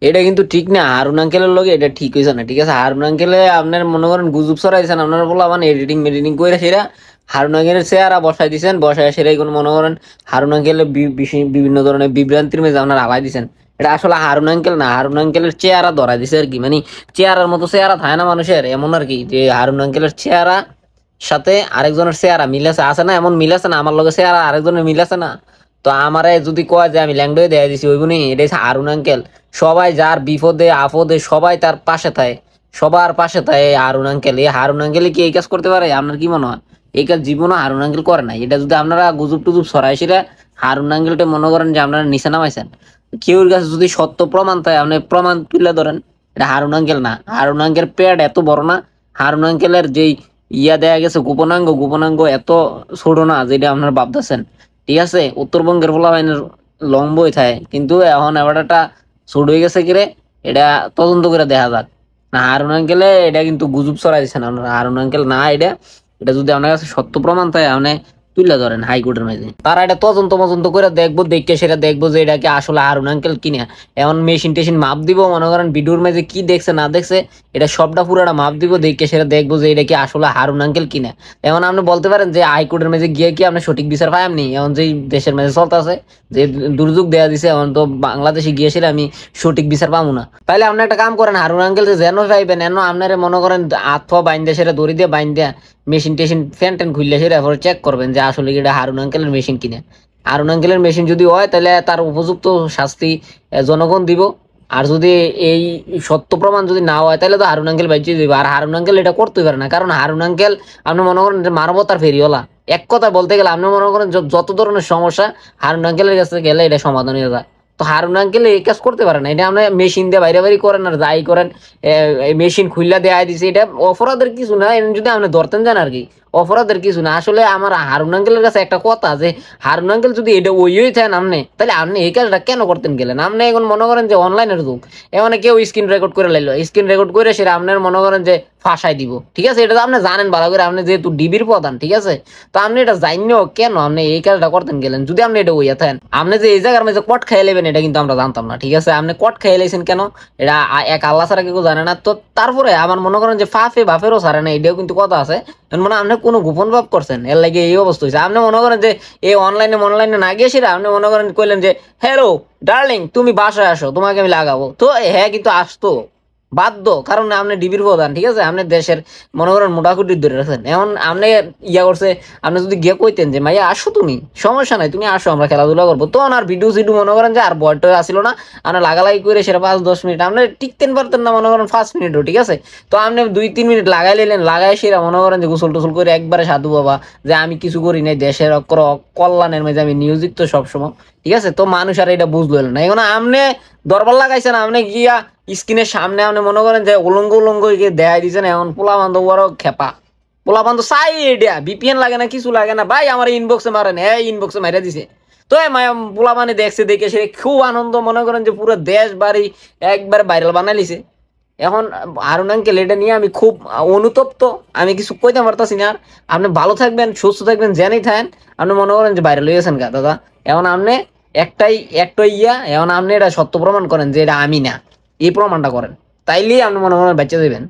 এটা কিন্তু ঠিক না, হারুন আঙ্কেলের লগে এটা ঠিক হয়েছে না। ঠিক আছে, হারুন আঙ্কেলে আপনার মনে করেন গুজব ছড়াইছেন, আপনার বলা মানে এডিটিং মেডিটিং করে সেরা হারুন আঙ্কেলের চেহারা বসাই দিয়েছেন, বসায় সেরাই কোনো মনে করেন হারুন আঙ্কেলের বিভিন্ন ধরনের বিভ্রান্তির মেঝে আপনার আলাই দিয়েছেন। এটা আসলে হারুন আঙ্কেল না, হারুন আঙ্কেলের চেহারা ধরাই দিছে আর কি, মানে চেহারার মতো চেহারা থাকে না মানুষের, এমন আর কি যে হারুন আঙ্কেলের চেহারা সাথে আরেকজনের চেহারা মিলেছে আছে না, এমন মিলেছে না আমার লগে চেহারা আরেকজনের মিলেছে না। তো আমারে যদি কয় যে আমি ল্যাংডয়ে দেয়া দিছি ওইগুনি, এটা হচ্ছে হারুন আঙ্কেল। সবাই যার বিপদে আপদে সবাই তার পাশে থাকে, সবার পাশে থাকে হারুন আঙ্কেল। এই হারুন আঙ্কেল কি এই কাজ করতে পারে? আপনার কি মনে হয়? এই কাজ জীবনও হারুন আঙ্কেল করে নাই। এটা যদি আপনারা গুজব টুজুব ছড়াইছিরা হারুন আঙ্কেলটা মনে করেন যে আপনারা নিচে নামাইছেন, কেউর কাছে যদি সত্য প্রমাণ থাকে আপনি প্রমাণ তুলে ধরেন। এটা হারুন আঙ্কেল না, হারুন আঙ্কেল পেট এত বড় না, হারুন আঙ্কেলের যেই ইয়া দেয়া গেছে গোপনাঙ্গ, গোপনাঙ্গ এত ছোট না যেটা আপনারা ভাবতেছেন। ঠিক আছে, উত্তরবঙ্গের পোলাপাইনের লং বই থাকে, কিন্তু এখন এবার একটা ছোট হয়ে গেছে কিরে, এটা তদন্ত করে দেখা যাক। না হারুন আঙ্কেলে এটা কিন্তু গুজব ছড়াই দিচ্ছেন আপনারা, হারুন আঙ্কেল না এটা। এটা যদি আপনার কাছে সত্য প্রমাণ থাকে আপনি তুলে ধরেন হাইকোর্টের মাঝে, তারা এটা তদন্ত মদন্ত করে দেখবো, দেখে সেটা দেখবো যে এটা কি আসলে হারুন আঙ্কেল কিনা। এখন মেশিন টেশিন মাপ দিব, মনে করেন ভিডিওর মাঝে কি দেখছে না দেখছে এটা সবটা পুরোটা মাপ দিব, দেখে সেটা দেখবো যে এটা কি আসলে হারুন আঙ্কেল কিনা। এখন আপনি বলতে পারেন যে হাইকোর্টের মাঝে গিয়ে কি আপনি সঠিক বিচার পাই আপনি, এখন যে দেশের মাঝে চলতেছে যে দুর্যোগ দেয়া দিছে, এখন তো বাংলাদেশে গিয়েছিল আমি সঠিক বিচার পাবো না। তাহলে আপনি একটা কাম করেন, হারুন আঙ্কেল যে যেন পাইবেন এন আপনার মনে করেন আত্ম বাইন্দা সেটা দড়ি দিয়ে বাইন্দা মেশিন টেশিন ফ্যান ট্যান খুললে সেটা চেক করবেন যে আসলে এটা হারুন আঙ্কেলের মেশিন কিনা। হারুন আঙ্কেলের মেশিন যদি হয় তাহলে তার উপযুক্ত শাস্তি জনগণ দিব। আর যদি এই সত্য প্রমাণ যদি না হয় তাহলে তো হারুন আঙ্কেল বাইচে দিব। আর হারুন আঙ্কেল এটা করতেই পারে না, কারণ হারুন আঙ্কেল আপনি মনে করেন যে মানবতার ফেরিওয়ালা। এক কথা বলতে গেলে আপনি মনে করেন যত ধরনের সমস্যা হারুন আঙ্কেলের কাছে গেলে এটা সমাধান হয়ে যায়। তো হারুন আঙ্কেল এই কাজ করতে পারে না, এটা আপনি মেশিন দিয়ে বাইরে বাইরে করেন আর যাই করেন মেশিন খুললা দেয়া দিছে, এটা অপরাধের কিছু না। যদি আপনি ধরতেন যান আর কি, অপরাধের কিছু না। আসলে আমার হারুন আঙ্কেলের কাছে একটা কথা যে হারুন আঙ্কেল যদি এটা ওই থাকেন আপনি, তাহলে আপনি এই কাজটা কেন করতেন গেলেন? আপনি এখন মনে করেন যে অনলাইনের যুগ, এখানে কেউ স্ক্রিন রেকর্ড করে লাইলো, স্ক্রিন রেকর্ড করে সেটা আপনার মনে করেন যে ফাঁসাই দিব। ঠিক আছে, এটা তো আপনি জানেন ভালো করে, আপনি যেহেতু ডিবির প্রধান। ঠিক আছে, তো আপনি এটা জানিও কেন আপনি এই কাজটা করতেন গেলেন? যদি আপনি এটা ওইয়া থাকেন, আপনি যে এই জায়গার মধ্যে কট খেয়ে নেবেন এটা কিন্তু আমরা জানতাম না। ঠিক আছে, আপনি কট খেয়ে লাইছেন কেন এটা এক আল্লাহ ছাড়া কেউ জানে না। তো তারপরে আমার মনে করেন যে ফাফে বাফেরও ছাড়ে না, এটাও কিন্তু কথা আছে। মানে আপনি কোনো গোপন ভাব করছেন, এর লাগে এই অবস্থা হয়েছে। আপনি মনে করেন যে এই অনলাইনে না গিয়ে সেটা আপনি মনে করেন কইলেন যে হ্যালো ডার্লিং তুমি বাসায় আসো তোমাকে আমি লাগাবো, তো হ্যাঁ কিন্তু আসতো বাধ্য, কারণ আপনি ডিবির প্রধান। ঠিক আছে, আপনি দেশের মনে করেন মোটাকুটি ধরে রাখছেন। এখন আপনি ইয়া করছে, আপনি যদি গিয়ে কইতেন যে মাইয়া আসো তুমি, সমস্যা নাই তুমি আসো আমরা খেলাধুলা করবো, তো আর ভিডিও সিডিও মনে করেন যে আর বয়টা আসিল না, আমরা লাগালাগি করে সেটা 5-10 মিনিট আপনি টিকতেন পারতেন না, মনে করেন 5 মিনিটও। ঠিক আছে, তো আপনি 2-3 মিনিট লাগাই নিলেন, লাগাই সেরা মনে করেন যে গোসল টোসল করে একবারে সাধু বাবা যে আমি কিছু করি নাই, দেশের কল্যাণের মধ্যে আমি নিয়োজিত সবসময়। ঠিক আছে, তো মানুষ আর এটা বুঝলো না। এখন আপনি দরবার লাগাইছেন, আপনি গিয়া স্ক্রিনের সামনে আপনি মনে করেন যে উলঙ্গ উলঙ্গ দেখাই দিচ্ছেন। এখন পোলা বান্ধব বড় খেপা, পোলা বান্ধব চাই এটা বিপিএন লাগে না কিছু লাগে না, ভাই আমার ইনবক্সে মারেন, হ্যাঁ ইনবক্সে মারা দিছে। তো পোলা মানে দেখছে, দেখে সে খুব আনন্দ, মনে করেন যে পুরো দেশ বাড়ি একবার ভাইরাল বানাই লিছে। এখন হারুন আঙ্কেল এটা নিয়ে আমি খুব অনুতপ্ত, আমি কিছু কইতে পারতাছি না। আর আপনি ভালো থাকবেন, সুস্থ থাকবেন, জেনেই থাকেন। আপনি মনে করেন যে ভাইরাল হয়েছেন গা দাদা, এখন আপনি একটাই এখন আপনি এটা সত্য প্রমাণ করেন যে এটা আমি না, এই প্রমাণটা করেন, তাইলেই আপনি মনে করেন বাচ্চা দেবেন।